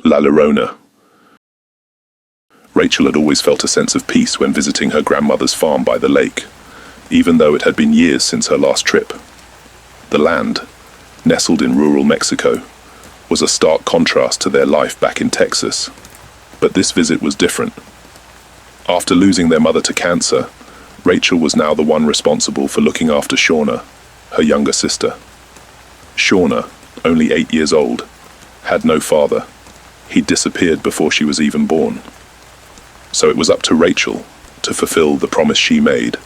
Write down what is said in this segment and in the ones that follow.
La Llorona. Rachel had always felt a sense of peace when visiting her grandmother's farm by the lake, even though it had been years since her last trip. The land, nestled in rural Mexico, was a stark contrast to their life back in Texas. But this visit was different. After losing their mother to cancer, Rachel was now the one responsible for looking after Shauna, her younger sister. Shauna, only 8 years old, had no father. He'd disappeared before she was even born. So it was up to Rachel to fulfill the promise she made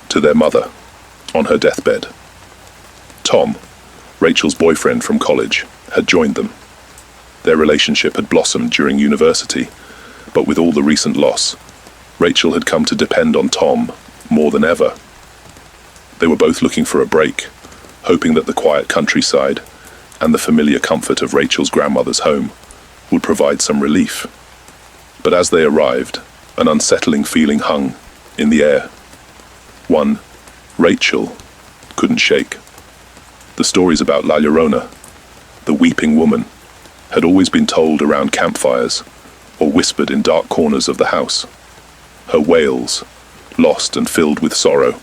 to their mother on her deathbed. Tom, Rachel's boyfriend from college, had joined them. Their relationship had blossomed during university, but with all the recent loss, Rachel had come to depend on Tom more than ever. They were both looking for a break, hoping that the quiet countryside and the familiar comfort of Rachel's grandmother's home would provide some relief. But as they arrived, an unsettling feeling hung in the air. One Rachel couldn't shake. The stories about La Llorona, the weeping woman, had always been told around campfires or whispered in dark corners of the house. Her wails, lost and filled with sorrow,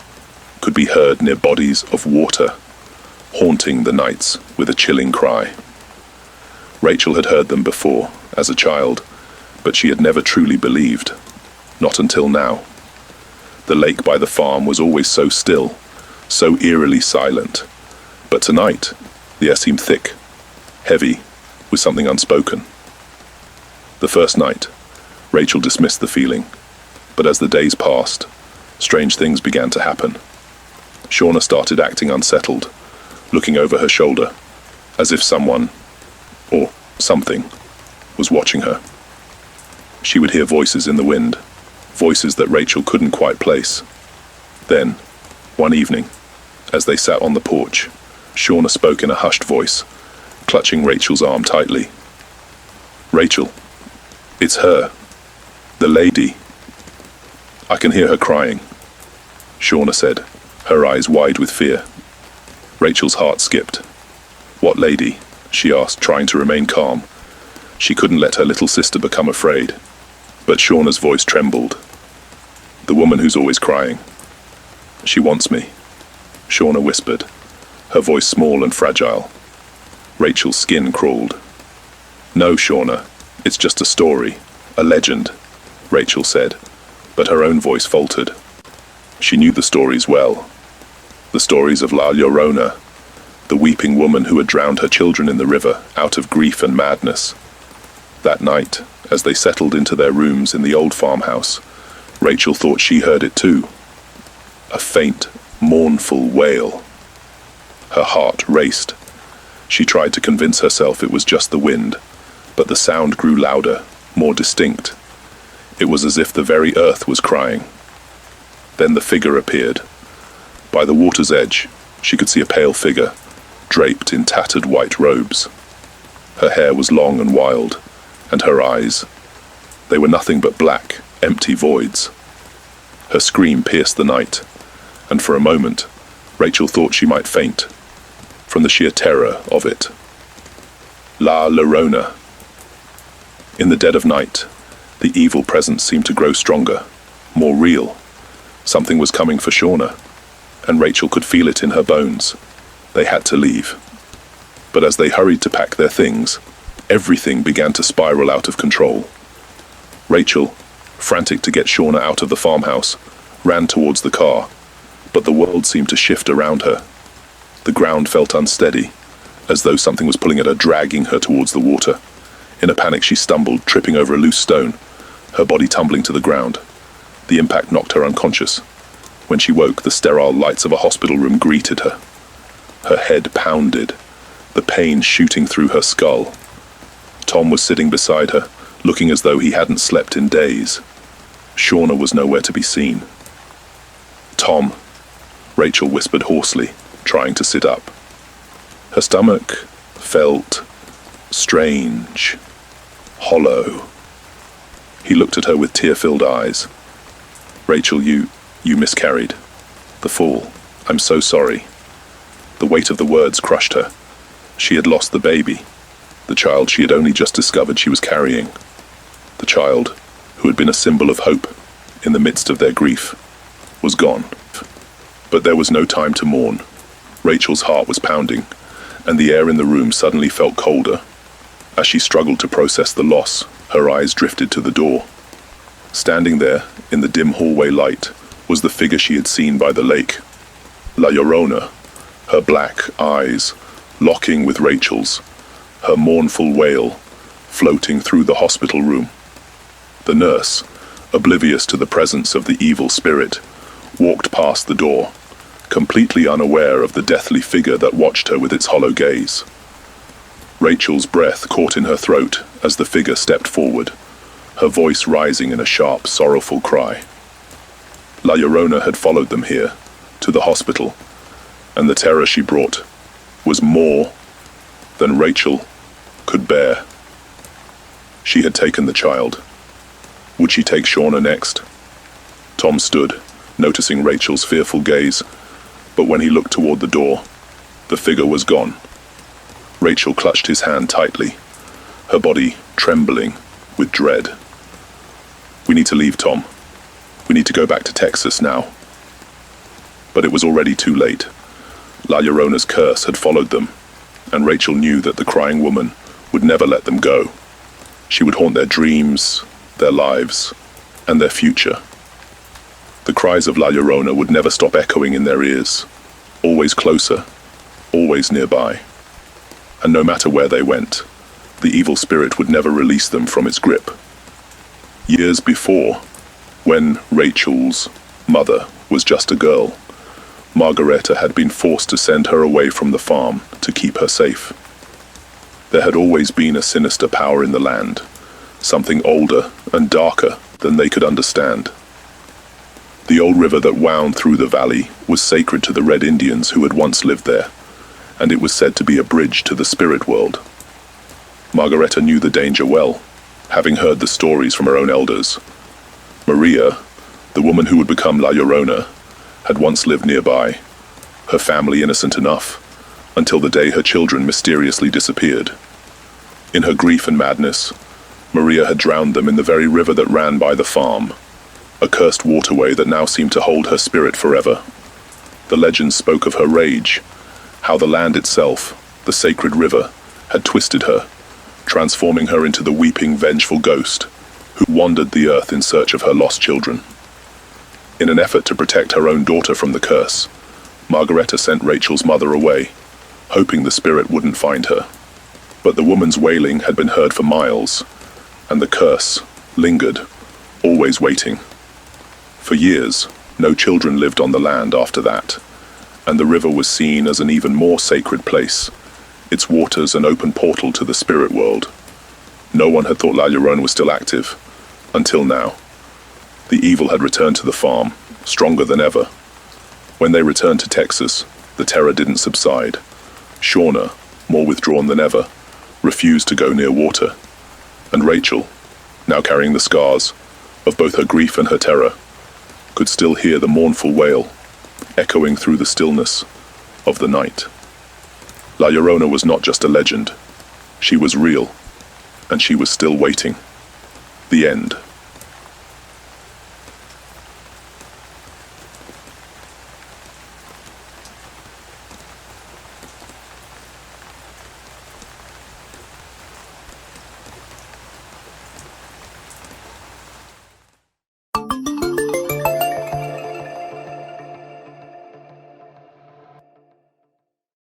could be heard near bodies of water, haunting the nights with a chilling cry. Rachel had heard them before, as a child, but she had never truly believed. Not until now. The lake by the farm was always so still, so eerily silent. But tonight, the air seemed thick, heavy, with something unspoken. The first night, Rachel dismissed the feeling, but as the days passed, strange things began to happen. Shauna started acting unsettled, looking over her shoulder, as if someone, or something, was watching her. She would hear voices in the wind, voices that Rachel couldn't quite place. Then, one evening, as they sat on the porch, Shauna spoke in a hushed voice, clutching Rachel's arm tightly. "Rachel, it's her, the lady. I can hear her crying," Shauna said, her eyes wide with fear. Rachel's heart skipped. "What lady?" she asked, trying to remain calm. She couldn't let her little sister become afraid. But Shauna's voice trembled. "The woman who's always crying. She wants me," Shauna whispered, her voice small and fragile. Rachel's skin crawled. "No, Shauna, it's just a story, a legend," Rachel said, but her own voice faltered. She knew the stories well. The stories of La Llorona, the weeping woman who had drowned her children in the river out of grief and madness. That night, as they settled into their rooms in the old farmhouse, Rachel thought she heard it too. A faint, mournful wail. Her heart raced. She tried to convince herself it was just the wind, but the sound grew louder, more distinct. It was as if the very earth was crying. Then the figure appeared. By the water's edge, she could see a pale figure, draped in tattered white robes. Her hair was long and wild, and her eyes, they were nothing but black, empty voids. Her scream pierced the night, and for a moment, Rachel thought she might faint, from the sheer terror of it. La Llorona. In the dead of night, the evil presence seemed to grow stronger, more real. Something was coming for Shauna, and Rachel could feel it in her bones. They had to leave. But as they hurried to pack their things, everything began to spiral out of control. Rachel, frantic to get Shauna out of the farmhouse, ran towards the car, but the world seemed to shift around her. The ground felt unsteady, as though something was pulling at her, dragging her towards the water. In a panic, she stumbled, tripping over a loose stone, her body tumbling to the ground. The impact knocked her unconscious. When she woke, the sterile lights of a hospital room greeted her. Her head pounded, the pain shooting through her skull. Tom was sitting beside her, looking as though he hadn't slept in days. Shauna was nowhere to be seen. "Tom," Rachel whispered hoarsely, trying to sit up. Her stomach felt strange, hollow. He looked at her with tear-filled eyes. "Rachel, you miscarried. The fall. I'm so sorry." The weight of the words crushed her. She had lost the baby. the child she had only just discovered she was carrying. The child, who had been a symbol of hope in the midst of their grief, was gone. But there was no time to mourn. Rachel's heart was pounding, and the air in the room suddenly felt colder. As she struggled to process the loss, her eyes drifted to the door. Standing there, in the dim hallway light, was the figure she had seen by the lake. La Llorona, her black eyes locking with Rachel's, her mournful wail floating through the hospital room. The nurse, oblivious to the presence of the evil spirit, walked past the door, completely unaware of the deathly figure that watched her with its hollow gaze. Rachel's breath caught in her throat as the figure stepped forward, her voice rising in a sharp, sorrowful cry. La Llorona had followed them here, to the hospital, and the terror she brought was more than Rachel could bear. She had taken the child. Would she take Shauna next? Tom stood, noticing Rachel's fearful gaze, but when he looked toward the door, the figure was gone. Rachel clutched his hand tightly, her body trembling with dread. "We need to leave, Tom. We need to go back to Texas now." But it was already too late. La Llorona's curse had followed them, and Rachel knew that the crying woman would never let them go. She would haunt their dreams, their lives, and their future. The cries of La Llorona would never stop echoing in their ears, always closer, always nearby. And no matter where they went, the evil spirit would never release them from its grip. Years before, when Rachel's mother was just a girl, Margareta had been forced to send her away from the farm to keep her safe. There had always been a sinister power in the land, something older and darker than they could understand. The old river that wound through the valley was sacred to the Red Indians who had once lived there, and it was said to be a bridge to the spirit world. Margareta knew the danger well, having heard the stories from her own elders. Maria, the woman who would become La Llorona, had once lived nearby, her family innocent enough, until the day her children mysteriously disappeared. In her grief and madness, Maria had drowned them in the very river that ran by the farm, a cursed waterway that now seemed to hold her spirit forever. The legends spoke of her rage, how the land itself, the sacred river, had twisted her, transforming her into the weeping, vengeful ghost who wandered the earth in search of her lost children. In an effort to protect her own daughter from the curse, Margareta sent Rachel's mother away, hoping the spirit wouldn't find her. But the woman's wailing had been heard for miles, and the curse lingered, always waiting. For years, no children lived on the land after that, and the river was seen as an even more sacred place, its waters an open portal to the spirit world. No one had thought La Llorona was still active, until now. The evil had returned to the farm, stronger than ever. When they returned to Texas, the terror didn't subside. Shauna, more withdrawn than ever, refused to go near water. And Rachel, now carrying the scars of both her grief and her terror, could still hear the mournful wail echoing through the stillness of the night. La Llorona was not just a legend. She was real, and she was still waiting. The end.